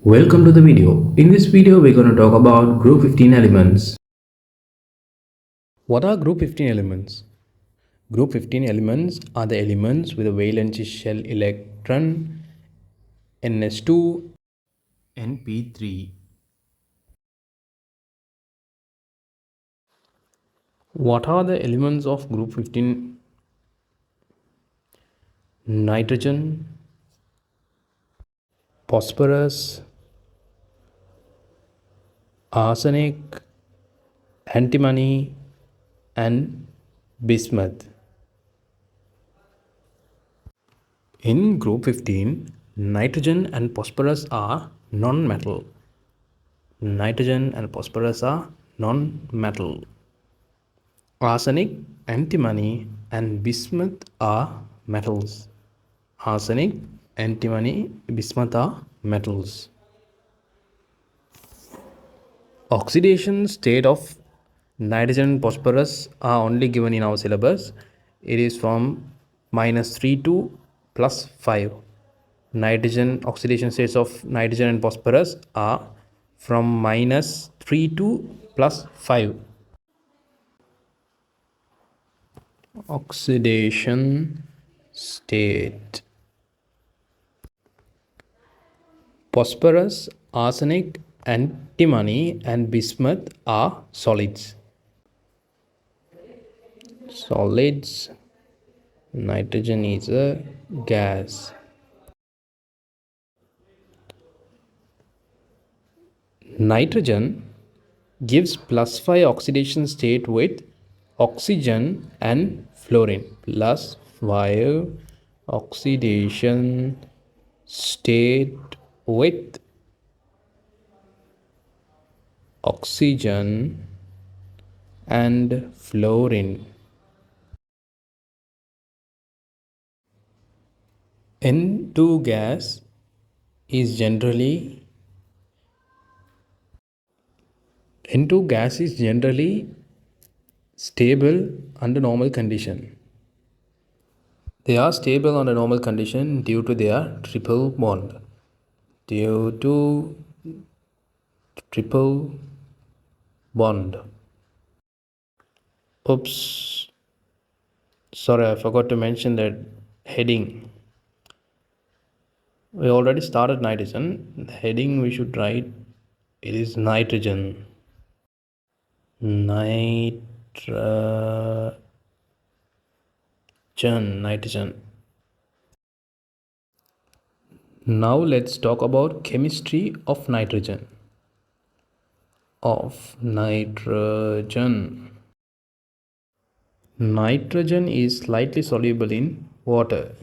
Welcome to the video. In this video, we're going to talk about group 15 elements. What are group 15 elements? Group 15 elements are the elements with a valence shell electron Ns2 Np3. What are the elements of group 15? Nitrogen, phosphorus, arsenic, antimony, and bismuth. In group 15, nitrogen and phosphorus are non-metal. Nitrogen and phosphorus are non-metal. Arsenic, antimony, and bismuth are metals. Arsenic, antimony, bismuth are metals. Oxidation state of nitrogen and phosphorus are only given in our syllabus. It is from -3 to +5. Nitrogen oxidation states of nitrogen and phosphorus are from -3 to +5. Oxidation state. Phosphorus, arsenic, antimony, and bismuth are solids. Solids. Nitrogen is a gas. Nitrogen gives +5 oxidation state with oxygen and fluorine. +5 oxidation state with oxygen and fluorine. N2 gas is generally stable under normal condition. They are stable under normal condition due to their triple bond. Due to triple bond. Oops. Sorry, I forgot to mention that heading. We already started nitrogen. The heading we should write, it is nitrogen. Nitrogen. Now let's talk about chemistry of nitrogen. Nitrogen is slightly soluble in water.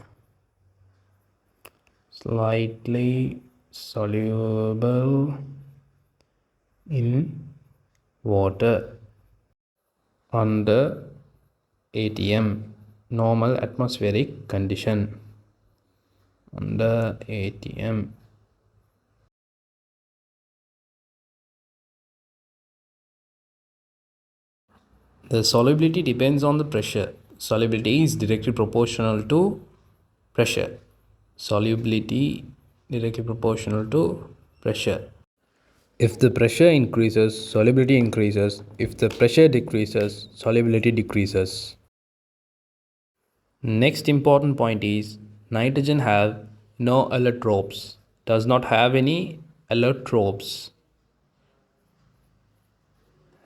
Slightly soluble in water under ATM, normal atmospheric condition. Under ATM. The solubility depends on the pressure. Solubility is directly proportional to pressure. Solubility directly proportional to pressure. If the pressure increases, solubility increases. If the pressure decreases, solubility decreases. Next important point is nitrogen have no allotropes. Does not have any allotropes.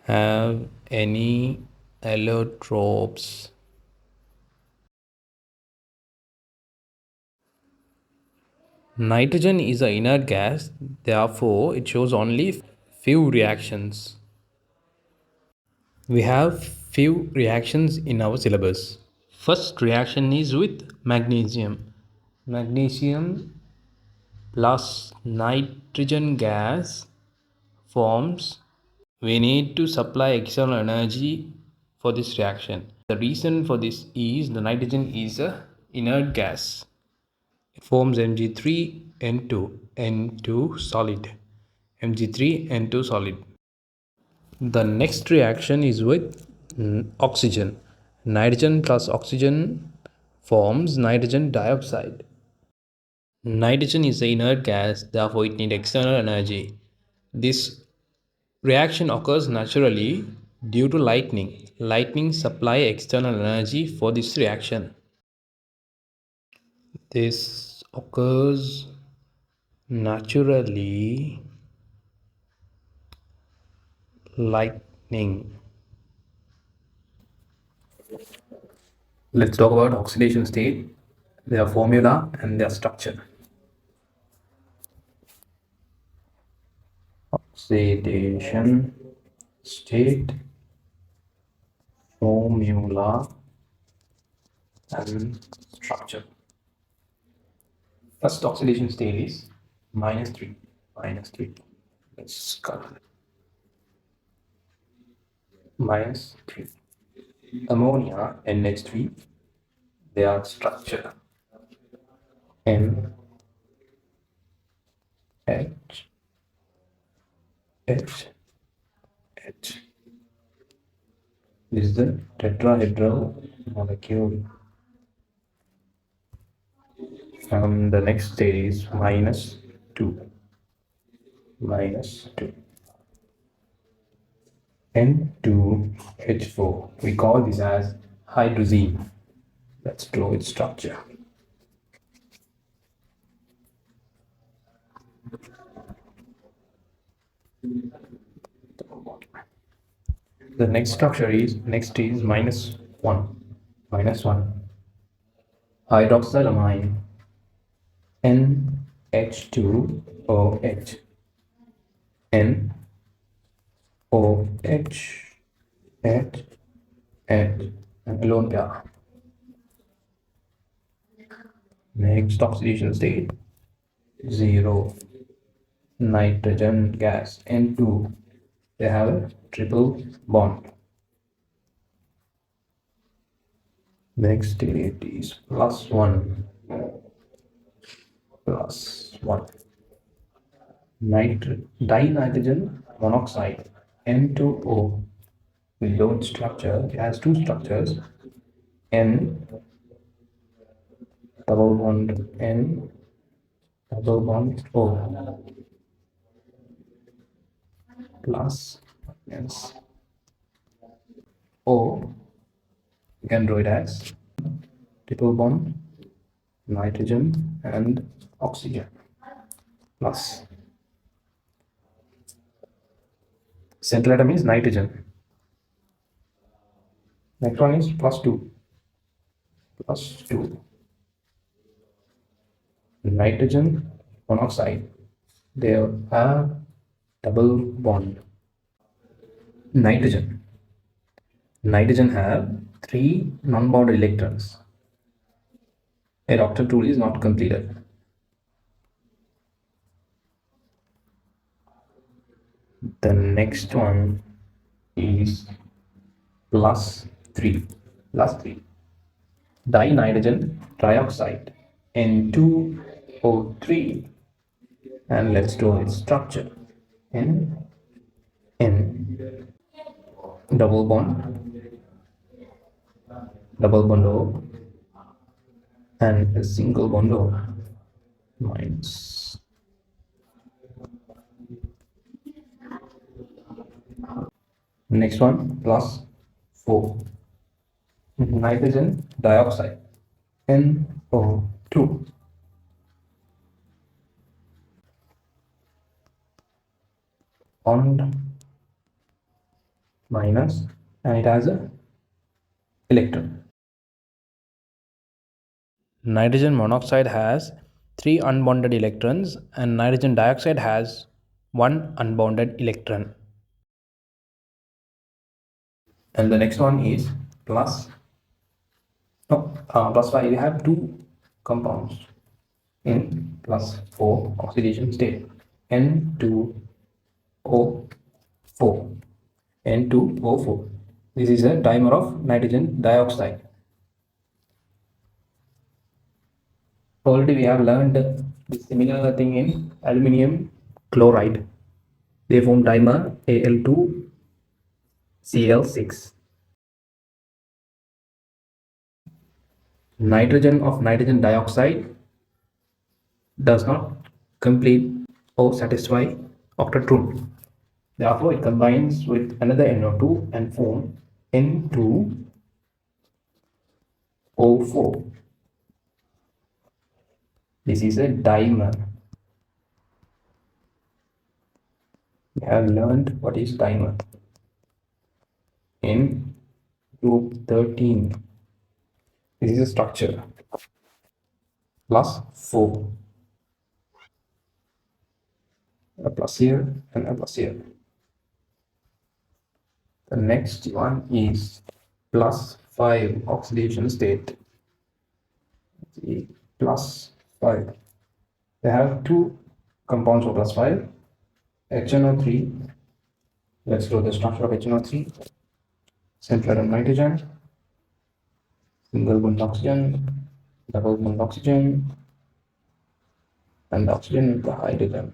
Have any allotropes. Nitrogen is an inert gas, therefore it shows only few reactions. We have few reactions in our syllabus. First reaction is with magnesium. Magnesium plus nitrogen gas forms. We need to supply external energy for this reaction. The reason for this is the nitrogen is a inert gas. It forms Mg3N2 solid. Mg3N2 solid. The next reaction is with oxygen. Nitrogen plus oxygen forms nitrogen dioxide. Nitrogen is an inert gas, therefore it needs external energy. This reaction occurs naturally due to lightning. Lightning supply external energy for this reaction. This occurs naturally lightning. Let's talk about oxidation state, their formula and their structure. Oxidation state, formula and structure. First oxidation state is minus 3. Minus 3. Let's color it. Minus 3. Ammonia, NH3, their structure N H H H. This is the tetrahedral molecule. And the next state is minus 2. Minus 2. N2H4. We call this as hydrazine. Let's draw its structure. The next structure is minus 1. Minus 1. Hydroxylamine NH2OH. NOH H and alone pair. Next oxidation state 0. Nitrogen gas N2. They have a triple bond. Next state is plus 1. Plus 1. Dinitrogen monoxide N2O. Below structure, it has two structures, N double bond N double bond O plus minus O. You can draw it as triple bond nitrogen and oxygen plus. Central atom is nitrogen. Next one is plus 2. Plus 2. Nitrogen monoxide. They have double bond. Nitrogen. Nitrogen have 3 non-bonded electrons. A octet rule is not completed. The next one is plus 3. Plus 3. Dinitrogen trioxide N2O3, and let's draw its structure. N double bond O and a single bond O minus. Next one plus 4. Nitrogen dioxide NO2. Bond minus, and it has a electron. Nitrogen monoxide has 3 unbonded electrons and nitrogen dioxide has 1 unbounded electron. And the next one is plus 5. We have 2 compounds in plus 4 oxidation state, N2O4. N2O4. This is a dimer of nitrogen dioxide. Already we have learned the similar thing in aluminium chloride. They form dimer Al2Cl6. Nitrogen of nitrogen dioxide does not complete or satisfy octet. Therefore, it combines with another NO2 and form N2O4. This is a dimer. We have learned what is dimer in group 13. This is a structure plus 4. A plus here and a plus here. The next one is plus 5 oxidation state. Plus 5. They have two compounds of plus 5. HNO3. Let's draw the structure of HNO3. Central atom nitrogen, single bond oxygen, double bond oxygen, and oxygen with the hydrogen.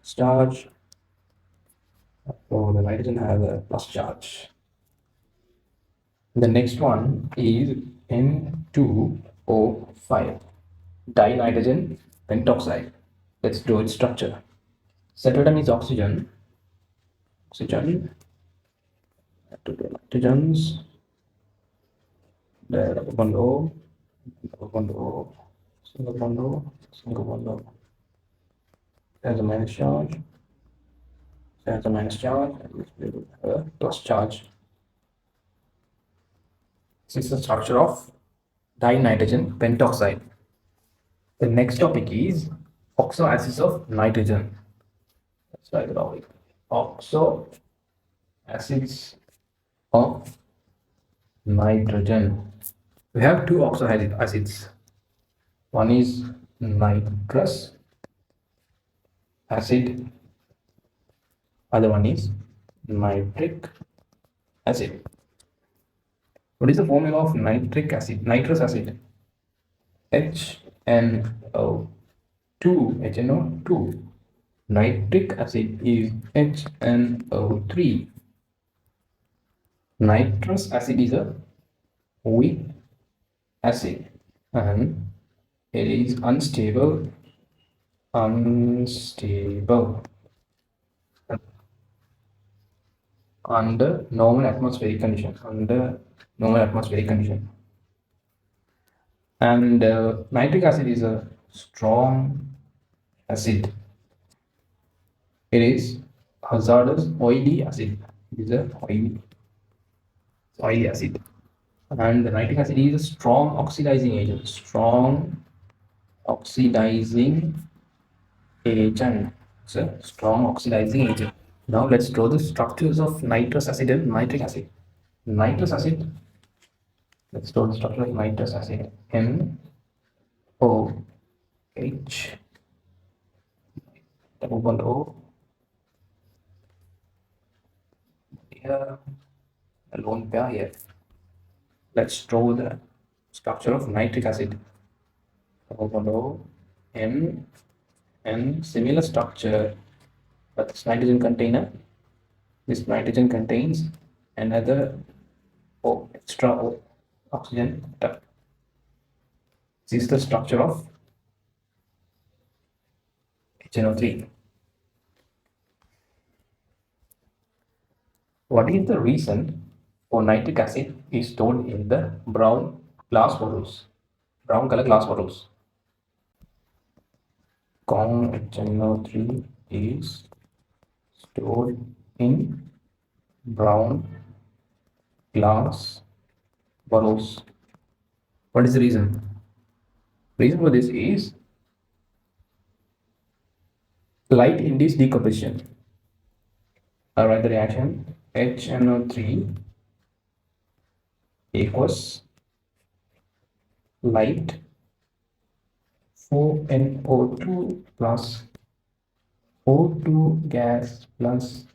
Charge. So the nitrogen has a plus charge. The next one is N2O5, dinitrogen pentoxide. Let's draw its structure. Central atom is oxygen. Oxygen. To the nitrogens. The double bond O, double bond O, single bond O, single bond O. There's a minus charge. There's a minus charge. And a plus charge. This is the structure of dinitrogen pentoxide. The next topic is OxoAcids of nitrogen. Let's write it out. OxoAcids of nitrogen. We have two oxoacids. One is nitrous acid. Other one is nitric acid. What is the formula of nitric acid? Nitrous acid. HNO2. Nitric acid is HNO3. Nitrous acid is a weak acid and it is unstable under normal atmospheric condition. And nitric acid is a strong acid. It is hazardous oily acid. It is a oily acid. And the nitric acid is a strong oxidizing agent. It's a strong oxidizing agent. Now let's draw the structures of nitrous acid and nitric acid. Nitrous acid. Let's draw the structure of nitrous acid. NOH. Double bond O. Here. A lone pair here. Let's draw the structure of nitric acid. Double bond O. N. And similar structure, but this nitrogen container. This nitrogen contains another O, extra O, oxygen atom. This is the structure of HNO3. What is the reason for nitric acid is stored in the brown color glass bottles? HNO3 is stored in brown glass bottles. What is the reason? Reason for this is light induced decomposition. I'll write the reaction. HNO3 equals light 4NO2 plus O2 gas plus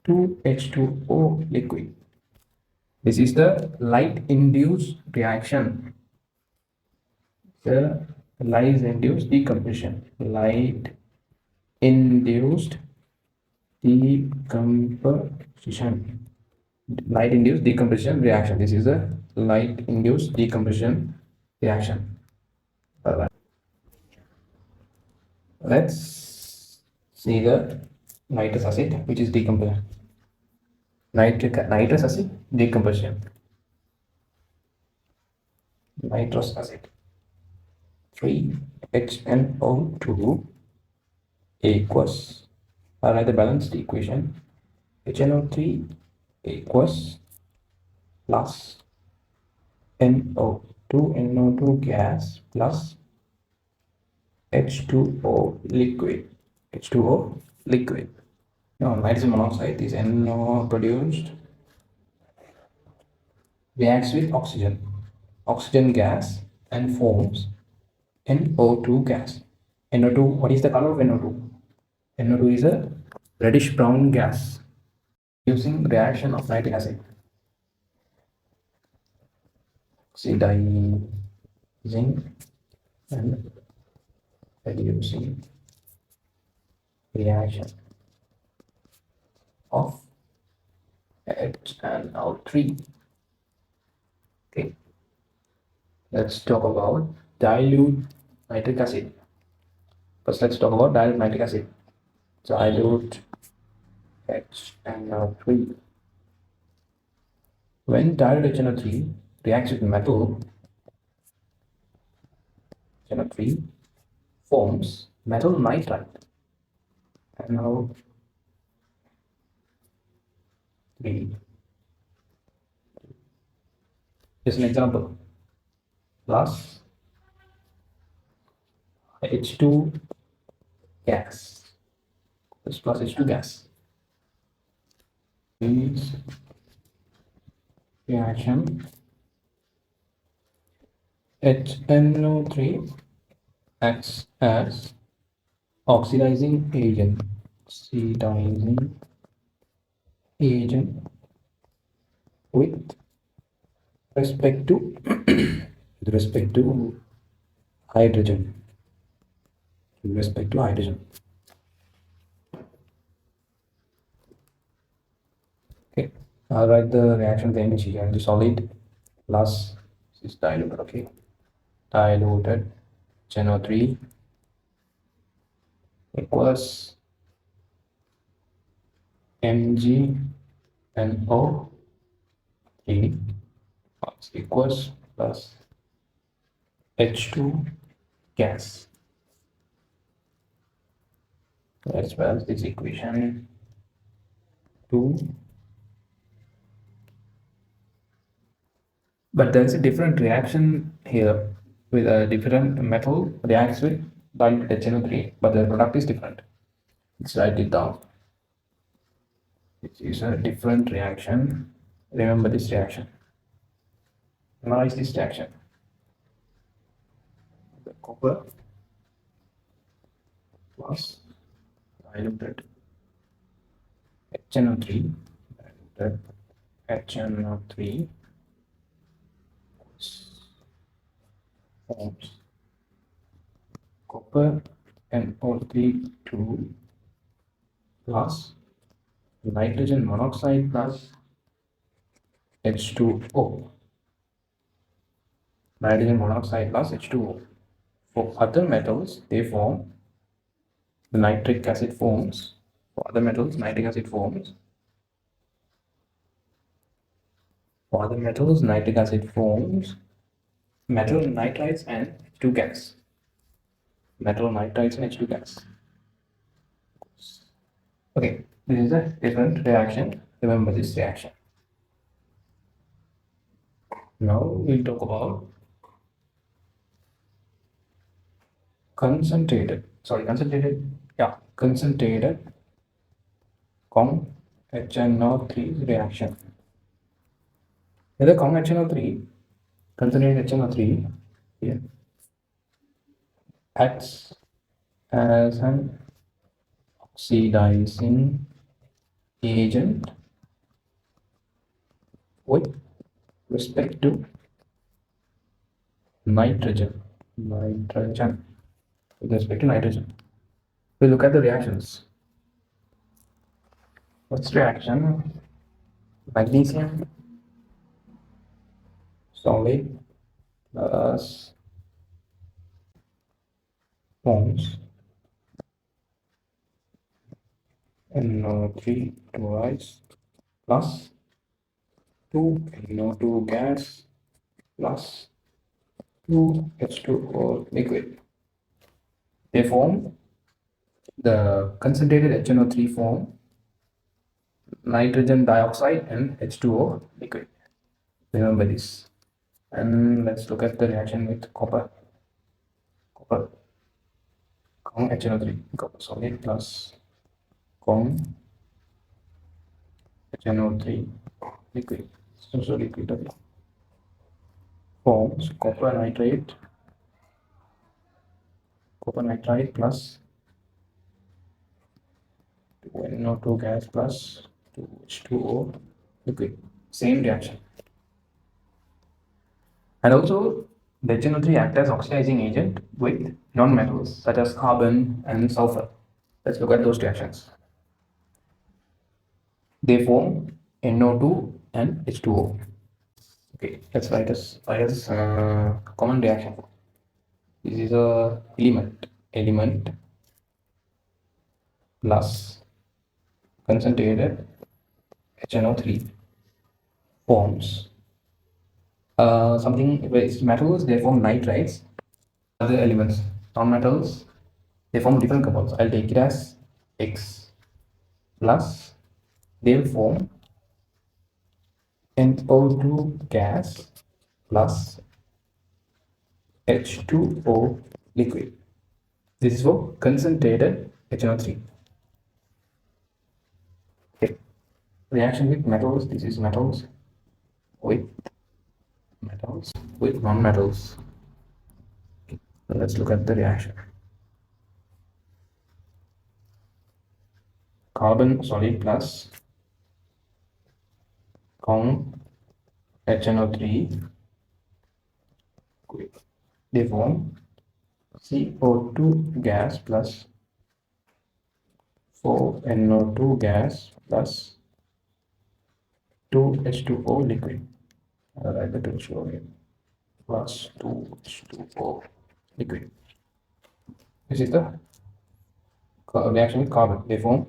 2H2O liquid. This is the light induced reaction. The light induced decomposition. Light induced decomposition reaction. This is a light induced decomposition reaction. Alright. Let's see the nitrous acid, which is decomposition. Nitrous acid decomposition. Nitrous acid 3HNO2 equals, I write the balanced equation, HNO3 equals plus NO2 gas plus H2O liquid. H2O liquid. Now nitrogen monoxide, is NO produced, reacts with oxygen gas, and forms NO2 gas. NO2, what is the color of NO2? NO2 is a reddish brown gas. Using reaction of nitric acid. Oxidizing and reducing reaction of HNO3. Okay, let's talk about dilute nitric acid. First, let's talk about dilute nitric acid. Dilute HNO3. When dilute HNO3 reacts with metal, HNO3 forms metal nitrate. NO3. Just an example. Plus H2 gas. This plus H2 gas. This reaction HNO3 acts as oxidizing agent. Oxidizing agent with respect to with respect to hydrogen. With respect to hydrogen. Okay, I'll write the reaction of the image here. The solid plus is diluted. Okay, diluted HNO3 equals MgNO3 equals plus H2 gas. Let's balance this equation. 2. But there's a different reaction here with a different metal reacts with diluted HNO3, but the product is different. Let's write it down. It is a different reaction. Remember this reaction. Memorize this reaction. The copper plus diluted HNO3, diluted HNO3 forms copper NO3 2 plus nitrogen monoxide plus H2O. Nitrogen monoxide plus H2O. For other metals, they form the nitric acid forms. For other metals, nitric acid forms. For other metals, nitric acid forms metal nitrites and H2 gas. Metal nitrites and H2 gas. Okay, this is a different reaction. Remember this reaction. Now we'll talk about concentrated HNO3 reaction. In the HNO3, concentrated HNO3 here acts as an oxidizing agent with respect to nitrogen. With respect to nitrogen. We look at the reactions. First reaction, magnesium solid plus forms NO3 twice plus 2 NO2 gas plus 2 H2O liquid. They form the concentrated HNO3 form nitrogen dioxide and H2O liquid. Remember this. And let's look at the reaction with copper. Copper HNO3 copper solid plus Con HNO3 liquid. So liquid okay. Forms copper nitrate plus 2NO2 gas plus 2H2O liquid. Same reaction. And also the HNO3 act as oxidizing agent with non-metals such as carbon and sulfur. Let's look at those reactions. They form NO2 and H2O. Okay, let's write as common reaction. This is a element plus concentrated HNO3 forms something where it's metals, they form nitrates. Other elements, non-metals, they form different compounds. I'll take it as X plus they'll form NO2 gas plus H2O liquid. This is for concentrated HNO3. Okay. Reaction with metals, this is metals with non-metals. Okay. So let's look at the reaction. Carbon solid plus Con HNO3 they form CO2 gas plus 4NO2 gas plus 2H2O liquid. I'll write the 2H2O here plus 2H2O liquid. This is the reaction with carbon. They form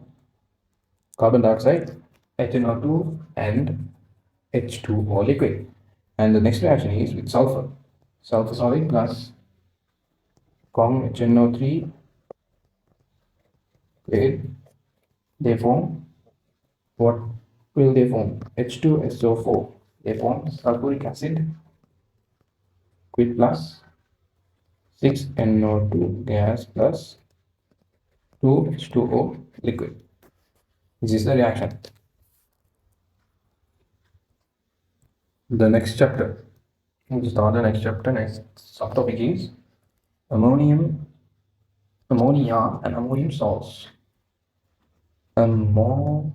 carbon dioxide, HNO2 and H2O liquid. And the next reaction is with sulfur. Sulfur solid plus Con HNO3 liquid. They form what will they form? H2SO4. They form sulfuric acid liquid plus 6NO2 gas plus 2H2O liquid. This is the reaction. The next chapter. We'll start the next chapter. Next subtopic is ammonia and ammonium salts. Ammonia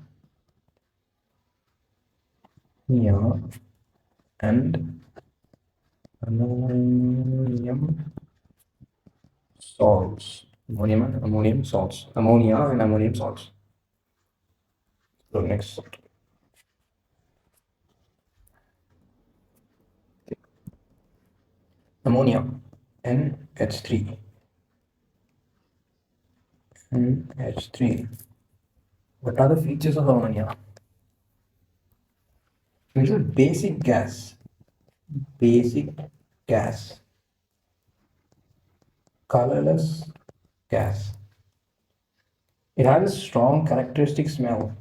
and ammonium salts. Ammonium and ammonium salts. Ammonia and ammonium salts. So next. Ammonia NH3. NH3. What are the features of ammonia? It is a basic gas. Colorless gas. It has a strong characteristic smell.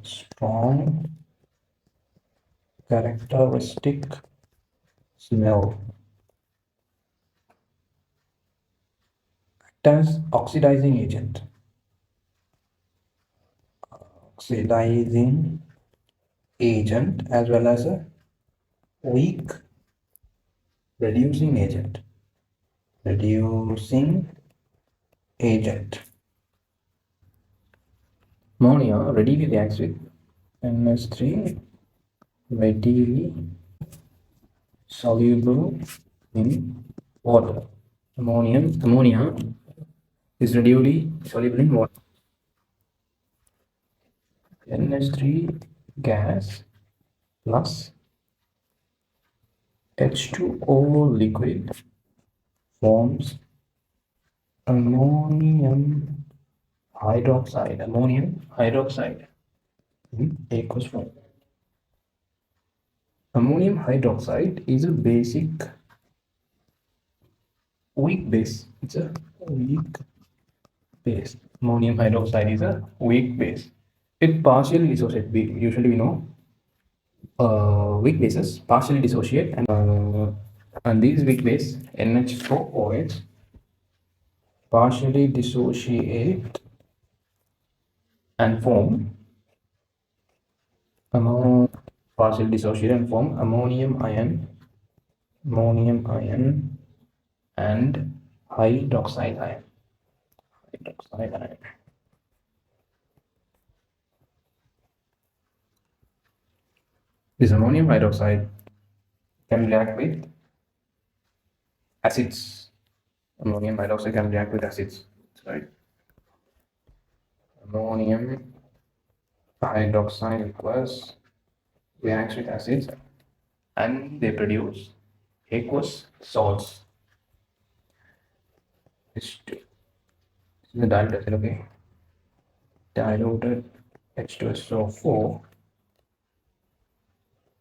Act as oxidizing agent. As well as a weak reducing agent. Ammonia readily reacts with NH3, readily soluble in water. Ammonia is readily soluble in water. NH3 gas plus H2O liquid forms ammonium hydroxide in aqueous form. Ammonium hydroxide is a basic weak base. It's a weak base. Ammonium hydroxide is a weak base. It partially dissociates. Usually we know weak bases partially dissociate, and these weak base NH4OH partially dissociate and form partially dissociate and form ammonium ion and hydroxide ion. This ammonium hydroxide can react with acids. Ammonium hydroxide can react with acids, right? Ammonium hydroxide plus reacts with acids and they produce aqueous salts. This is the dilute acid, okay? Diluted H2SO4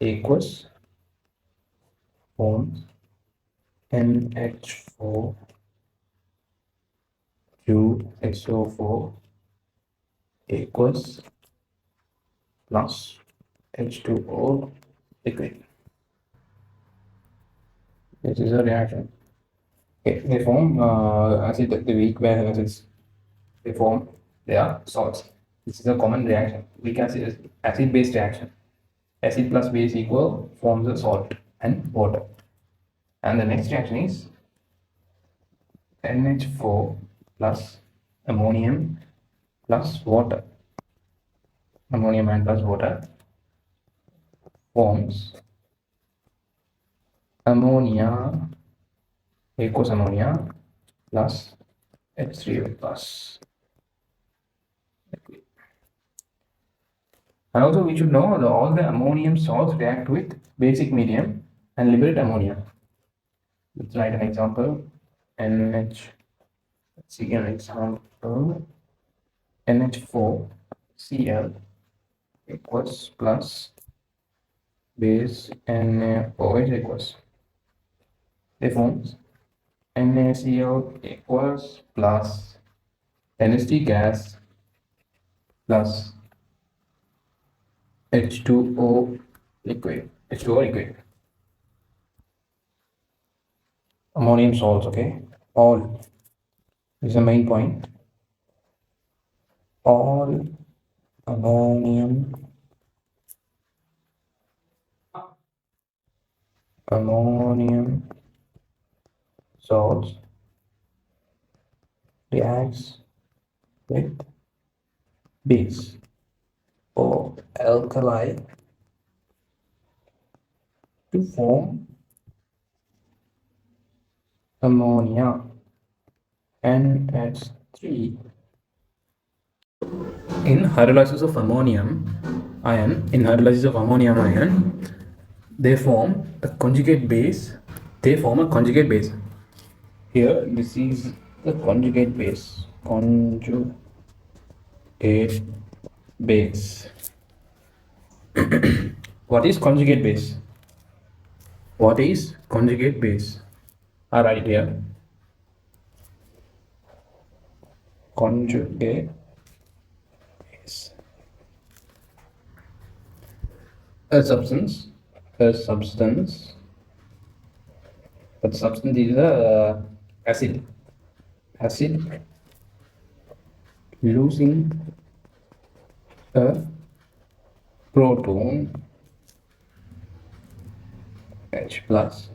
aqueous forms NH4 2SO4 aqueous plus H2O liquid. This is a reaction. Okay, they form acid, the weak base acids. They form their salts. This is a common reaction. Weak acid-base reaction. Acid plus base equal forms a salt and water. And the next reaction is NH4 plus ammonium plus water. Ammonium ion plus water forms ammonia, aqueous ammonia plus H3O plus. And also we should know that all the ammonium salts react with basic medium and liberate ammonia. Let's write an example. NH, let's see an example. NH4Cl equals plus base NaOH equals. They forms NaCl equals plus NH3 gas plus H2O liquid. Ammonium salts, okay? All. This is the main point. All ammonium salts reacts with base or alkali to form ammonia NH3. In hydrolysis of ammonium ion, they form a conjugate base. Here, this is the conjugate base. What is conjugate base? All right, here. Conjugate base. A substance, but substance is a acid losing a proton H plus.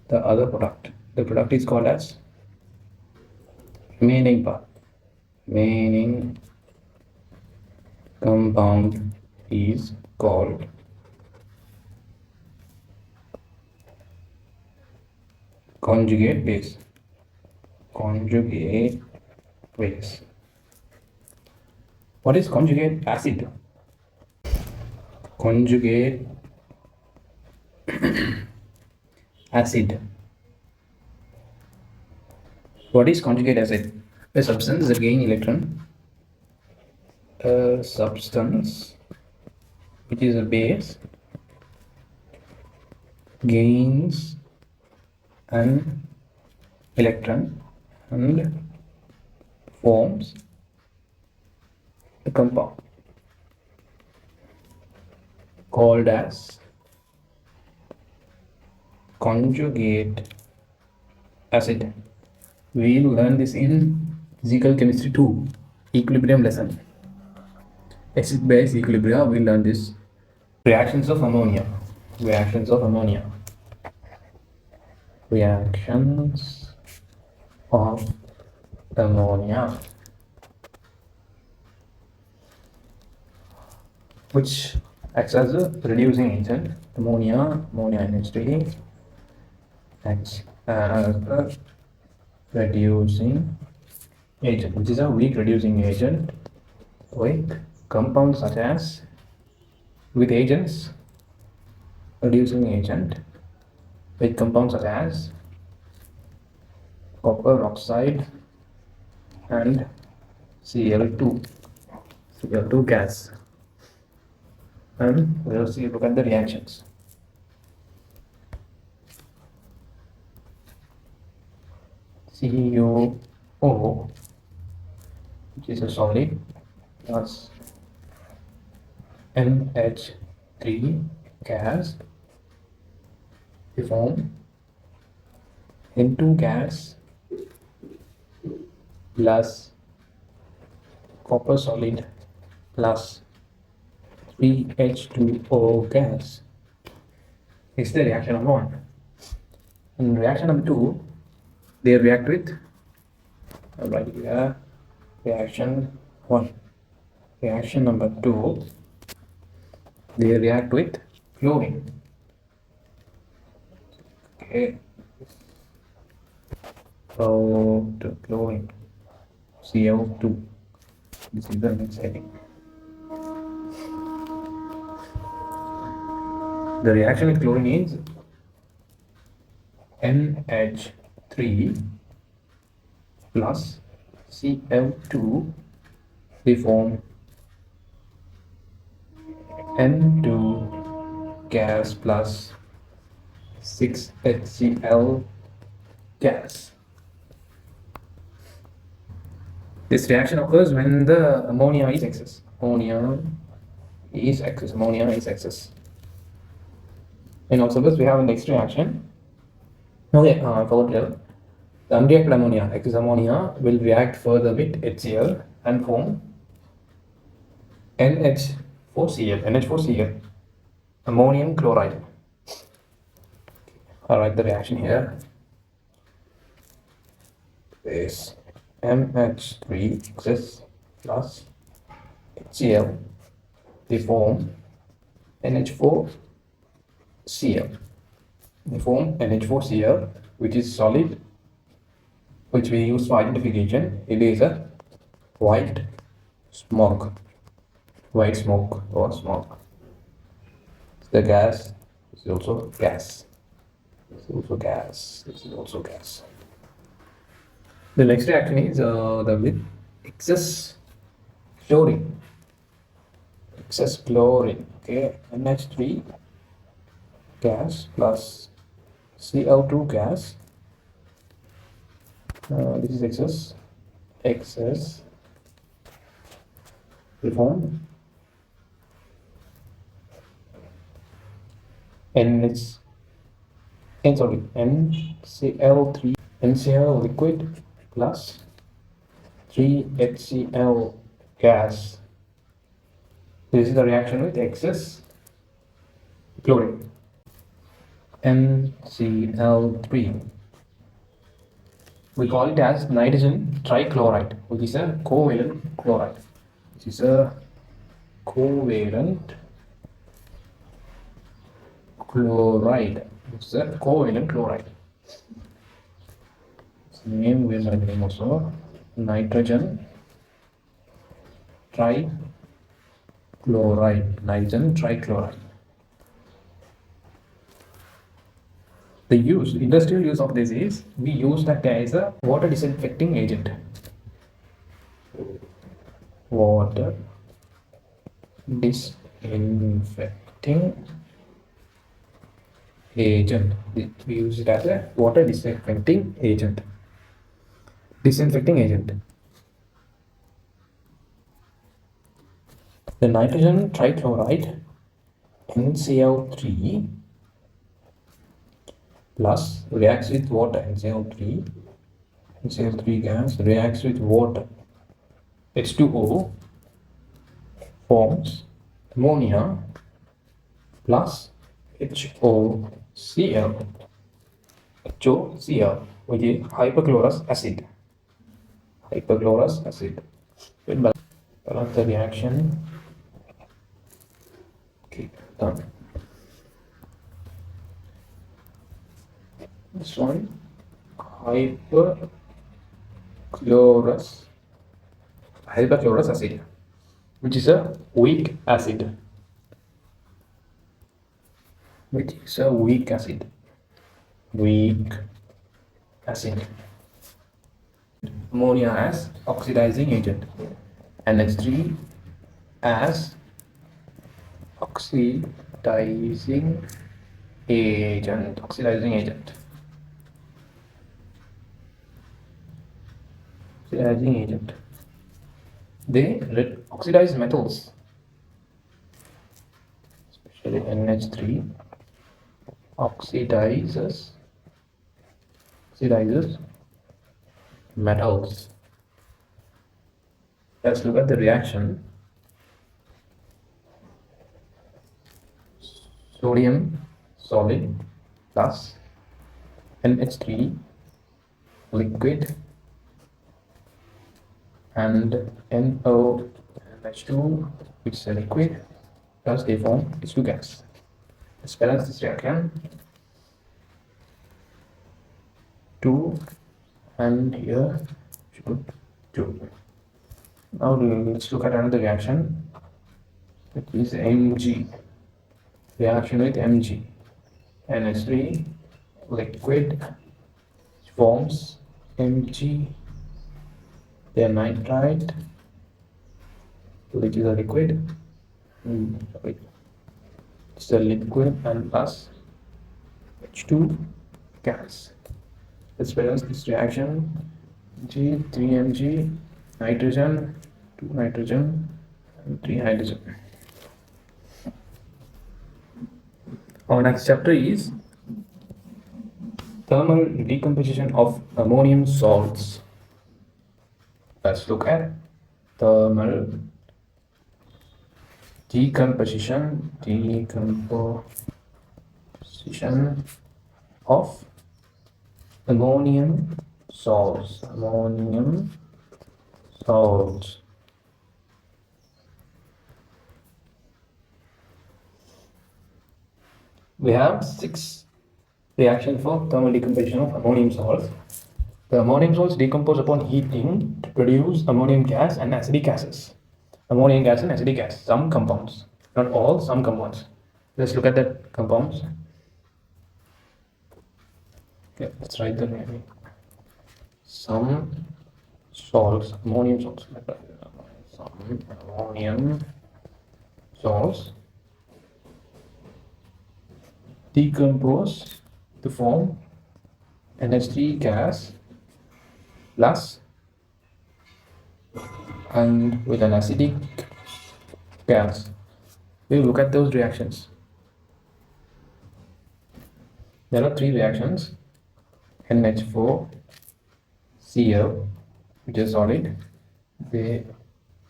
The other product, the product is called as remaining compound is called conjugate base. What is conjugate acid? Conjugate acid What is conjugate acid? A substance that gain electron. A substance which is a base gains an electron and forms a compound called as conjugate acid. We will learn this in physical chemistry 2 equilibrium lesson. Acid base equilibrium, we learn this. Reactions of ammonia. Reactions of ammonia. Reactions of ammonia, which acts as a reducing agent. Ammonia NH3 acts as a reducing agent, which is a weak reducing agent with compounds such as with agents reducing agent with compounds such as copper oxide and Cl2 gas. And we'll see, look at the reactions. CuO, which is a solid, plus NH3 gas, we form N2 gas plus copper solid plus 3H2O gas. Is the reaction number 1. In reaction number 2, they react with, right here, reaction 1. Reaction number 2, they react with chlorine. Okay. So to chlorine, Cl2. This is the next heading. The reaction with chlorine is NH3 plus Cl2. We form N2 gas plus 6HCl gas. This reaction occurs when the ammonia is excess. Ammonia is excess. And also we have the next reaction. Okay, I forgot to tell. The unreacted ammonia, excess ammonia, will react further with HCl and form NH4Cl, ammonium chloride. I'll write the reaction here. Is MH3 excess plus HCl, they form NH4Cl. They form NH4Cl, which is solid, which we use for identification. It is a white smoke or smoke. The gas is also gas. This is also gas. The next reaction is with excess chlorine. Okay, NH3 gas plus Cl2 gas. This is excess. We form NCl3, NCl liquid plus 3HCl gas. This is the reaction with excess chlorine. NCl3. We call it as nitrogen trichloride, which is a covalent chloride. Its name we are writing also nitrogen trichloride. The industrial use of this is we use that as a water disinfecting agent. Water disinfecting agent. We use it as a water disinfecting agent. Disinfecting agent. The nitrogen trichloride NCl3 plus reacts with water. NCl3 gas reacts with water. H2O forms ammonia plus HOCl, which is hypochlorous acid. We'll balance the reaction. Okay, done. This one, hypochlorous acid, which is a weak acid. Weak acid. Ammonia as oxidizing agent. NH3 as oxidizing agent. They oxidize metals, especially NH3 oxidizes metals. Let's look at the reaction. Sodium solid plus NH3 liquid and NOH2, which is a liquid, plus they form H2 gas. Let's balance this reaction. 2 and here 2. Now let's look at another reaction, which is Mg. Reaction with Mg. NH3 liquid forms Mg. Then nitrate, which is a liquid. It's a liquid and plus H2 gas. Let's balance this reaction. G 3Mg, nitrogen, 2 nitrogen, and 3 hydrogen. Our next chapter is thermal decomposition of ammonium salts. Let's look at thermal decomposition of ammonium salts. We have 6 reactions for thermal decomposition of ammonium salts. The ammonium salts decompose upon heating to produce ammonium gas and acidic gases. Some compounds, not all, some compounds. Let's look at the compounds. Okay, let's write the name. Some salts, ammonium salts. Some ammonium salts decompose to form NH3 gas plus and with an acidic gas. We'll look at those reactions. There are 3 reactions. NH4 Cl, which is solid, they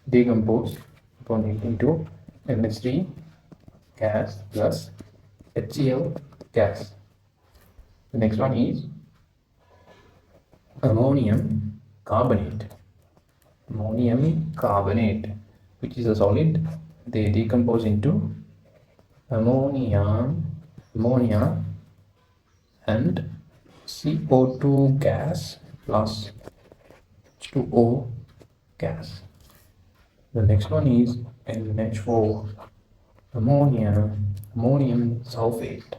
decompose upon heating to NH3 gas plus HCl gas. The next one is ammonium carbonate, which is a solid. They decompose into ammonia and CO2 gas plus H2O gas. The next one is NH4 ammonium sulfate.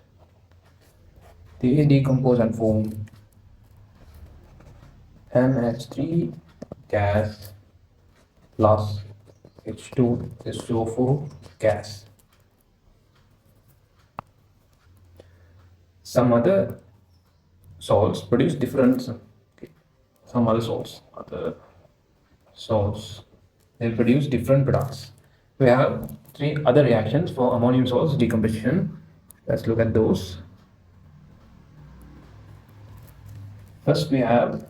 They decompose and form NH3 gas plus H2SO4 gas. Some other salts produce different, some other salts, they produce different products. We have three other reactions for ammonium salts decomposition. Let's look at those. First we have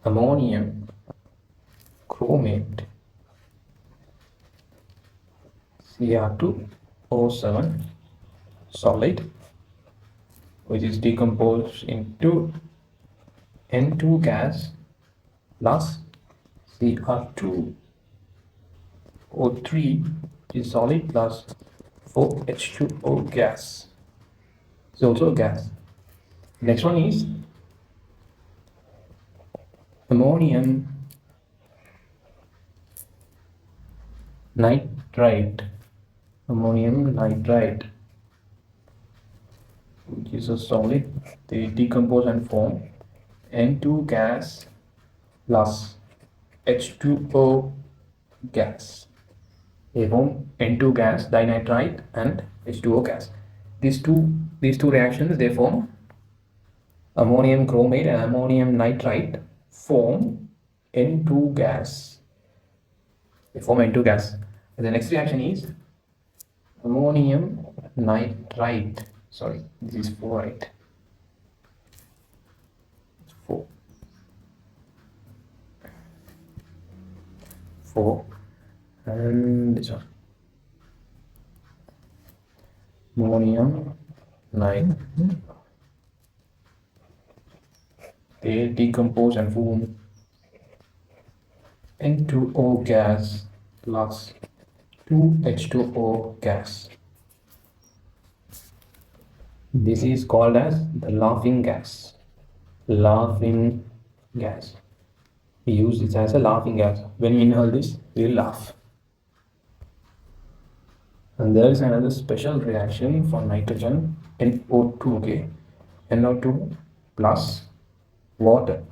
ammonium chromate Cr2O7 solid, which is decomposed into N2 gas plus Cr2O3 is solid plus 4H2O gas. It's also a gas. Next one is ammonium nitrate. Ammonium nitrate, which is a solid. They decompose and form N2 gas plus H2O gas. They form N2 gas, dinitrite, and H2O gas. These two reactions, they form ammonium chromate and ammonium nitrite form N2 gas. They form N2 gas. And the next reaction is ammonium nitrite. Sorry, this is 4, right? 4. 4. And this one. Ammonium nitrate. They decompose and form N2O gas plus 2H2O gas. This is called as the laughing gas. Laughing gas. We use this as a laughing gas. When we inhale this, we will laugh. And there is another special reaction for nitrogen, NO2, okay? NO2 plus water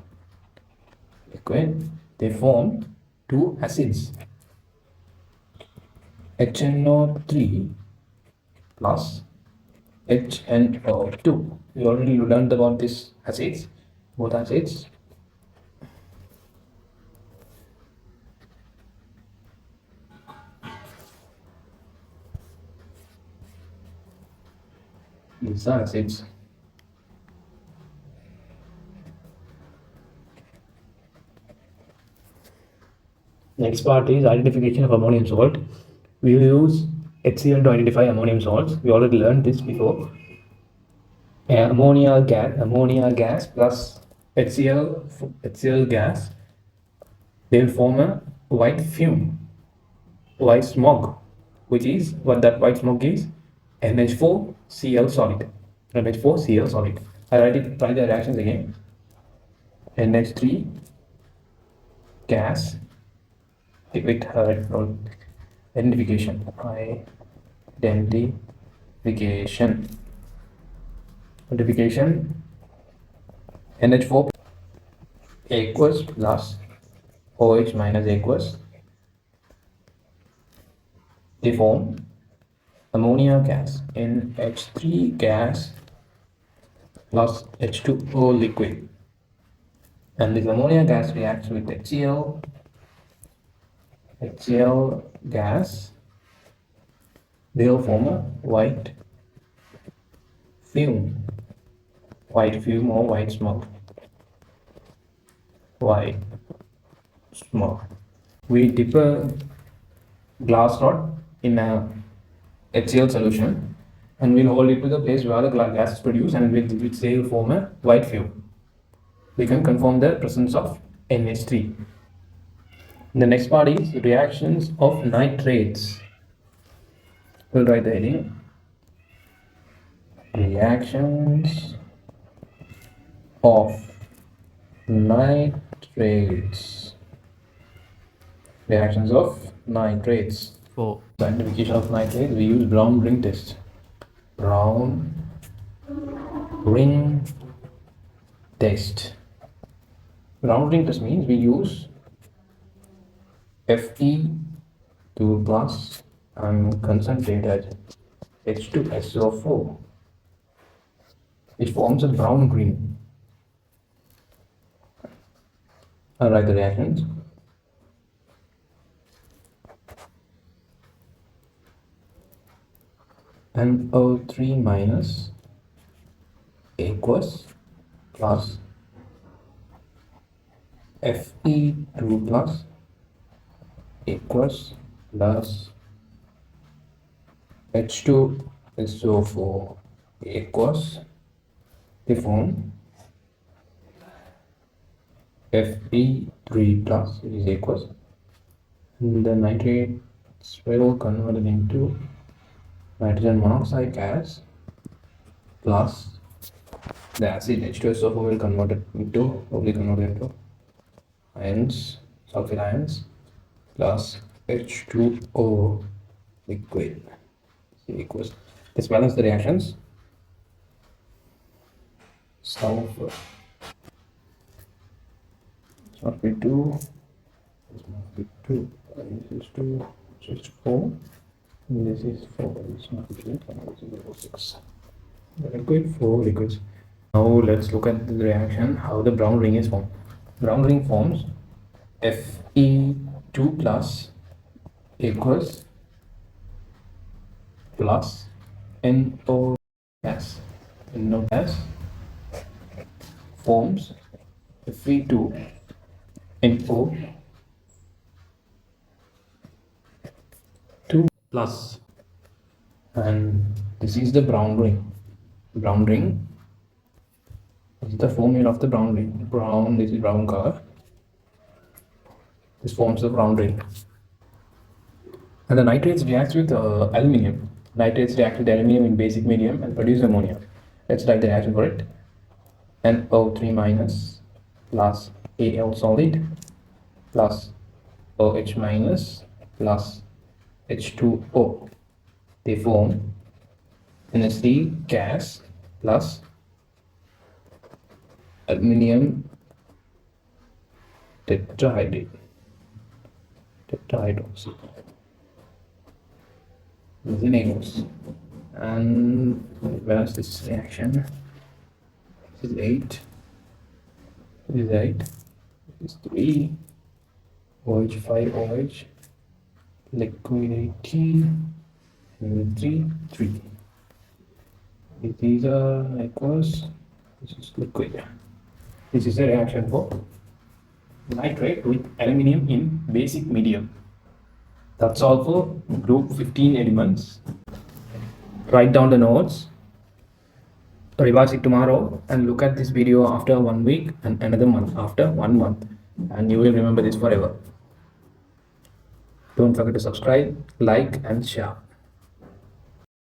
liquid, they form two acids, HNO3 plus HNO2. We already learned about these acids, both acids. These are acids. Next part is identification of ammonium salt. We will use HCl to identify ammonium salts. We already learned this before. Ammonia gas plus HCl gas, they will form a white fume, white smog, which is what that white smog is, NH4Cl solid. NH4Cl solid. I write the reactions again. NH3 gas with identification. NH4 aqueous plus OH minus aqueous, they form ammonia gas, NH3 gas plus H2O liquid, and this ammonia gas reacts with HCl gas. They will form a white fume or white smoke. We dip a glass rod in a HCl solution and we'll hold it to the place where the gas is produced, and with which they will form a white fume. We can confirm the presence of NH3. The next part is reactions of nitrates. We'll write the heading. Reactions of nitrates. Reactions of nitrates. For identification of nitrates, we use brown ring test. brown ring test. Brown ring test means we use Fe2 plus and concentrated H2SO4, which forms a brown green. I'll write the reactions. NO3 minus aqueous plus Fe2 plus aqueous plus H2SO4 aqueous. They form Fe3 plus, which is aqueous, and the nitrates will convert it into nitrogen monoxide gas plus the acid H2SO4 will convert it into ions, sulfate ions, plus H2O liquid equals. Let's balance the reactions. Sulfur must be 2, this must be 2, this is 2, this is 4, and this is 4, this must be 2, and this is 6. The liquid, 4 liquids. Now let's look at the reaction, how the brown ring is formed. Brown ring forms Fe2 plus aqueous plus NO gas. NO gas forms Fe2 NO 2 plus, and this is the brown ring. Brown ring is the formula of the brown ring. Brown, this is brown color. This forms the brown ring. And the nitrates react with aluminium. Nitrates react with aluminium in basic medium and produce ammonia. Let's write the reaction for it. NO3 minus plus Al solid plus OH minus plus H2O. They form NSD gas plus aluminium tetrahydroxide. This is Nails. And where's this reaction? This is 8. This is 8. This is 3. OH 5 OH. Liquid 18. And 3. These are aqueous. This is liquid. This is a reaction for nitrate with aluminium in basic medium. That's all for group 15 elements. Write down the notes, revise it tomorrow, and look at this video after 1 week and another month after 1 month, and you will remember this forever. Don't forget to subscribe, like, and share.